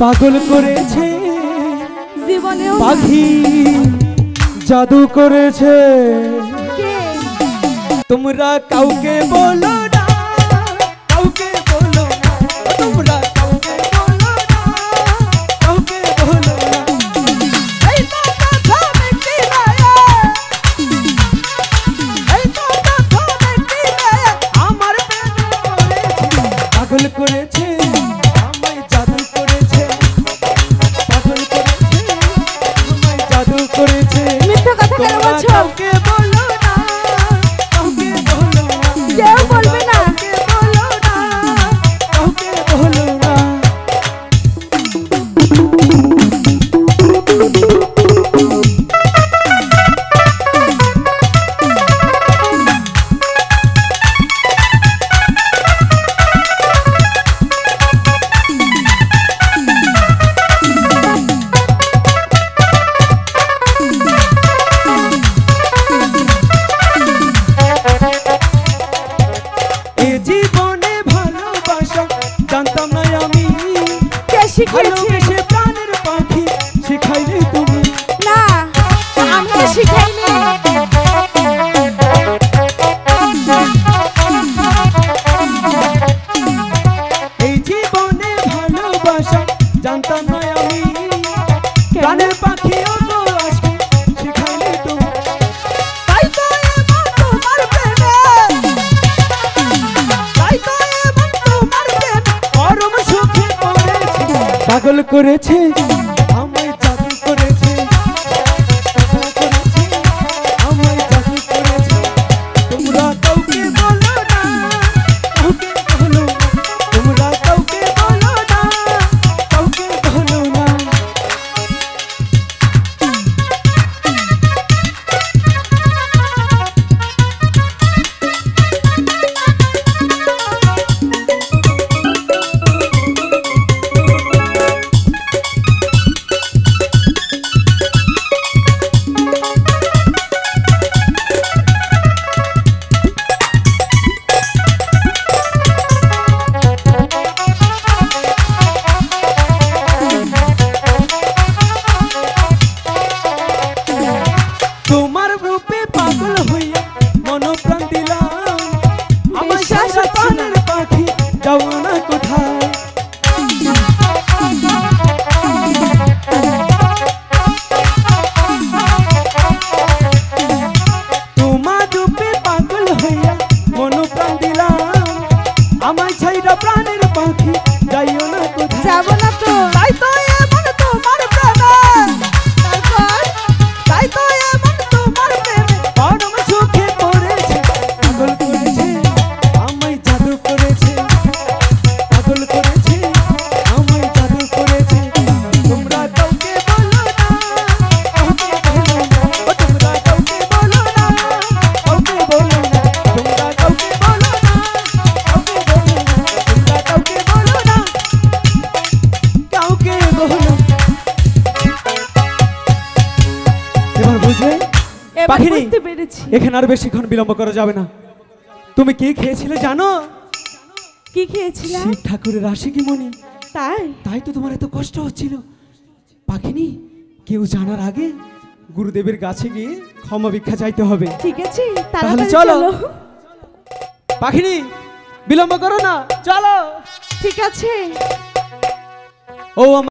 পাগল করেছে জীবনেও পাখি, জাদু করেছে। তোমরা কাউকে বলো না, কাউকে বলো না, তোমরা কাউকে বলো না, কাউকে বলো না। এই তো কথা দেখি না, এই তো কথা দেখি না, আমার প্রেমে পড়েছে। পাগল করেছে আমায়, জাদু করেছে, পাগল করেছে আমায়, জাদু করেছে। মিথ্যা কথা কেন বলছো? কাউকে বলো না, কাউকে বলো না, কেউ বলবে না। কাউকে বলো না, কাউকে বলো না। জানতাম না আমি, কে শিখিয়েছে? ভালোবেসে প্রাণের পাখি শিখাইলে তুমি। না, আমি শিখাইনি। এই জীবনে ভালোবাসা জানতাম না আমি, প্রাণের পাখি ও তো আশি শিখাইলে তুমি। তাই তো এমন তোমার প্রেমে, তাই তো এমন তোমার প্রেমে পরম সুখে পড়েছি। পাগল করেছে আমায়, জাদু করেছে, পাগল করেছে আমায়, জাদু করেছে। তোমরা কাউকে বলো না, কাউকে বলো না, তোমরা কাউকে বলো না, কাউকে বলো না। তোমার রূপে পাগল হইয়া মনোপ্রাণ দিলাম, আমার সারা প্রাণের পাখি যাও না কোথায়। তোমার রূপে পাগল হইয়া মনোপ্রাণ দিলাম, আমার ছাইরা প্রাণের পাখি যাইও না কোথায়। যাবো না তো। তাই তো এমন তোমার প্রেমে, তারপর তাই তো এমন তোমার প্রেমে পরম সুখে পড়েছে। পাগল করেছে আমায়, জাদু করেছে, পাগল করেছে আমায়, জাদু করেছে। তোমরা কাউকে বলো না, কাউকে বলো না, ও তোমরা কাউকে বলো না, কাউকে বলো না, তোমরা কাউকে বলো না, কাউকে বলো না, তোমরা কাউকে বলো না, কাউকে বলো। এবার বুঝলে এবার পাখিনি? বুঝতে পেরেছি। এখানে আর বেশিক্ষণ বিলম্ব করা যাবে না। তুমি কি খেয়েছিলে জানো? কি খেয়েছিলাম? শিব ঠাকুরের আশিকি মনি। তাই? তাই তো তোমার এত কষ্ট হচ্ছিল। পাখিনি, কেউ জানার আগে গুরুদেবের কাছে গিয়ে ক্ষমা ভিক্ষা চাইতে হবে। ঠিক আছে, তাহলে তাড়াতাড়ি চলো। চলো। পাখিনি, বিলম্ব করো না, চলো। ঠিক আছে। ও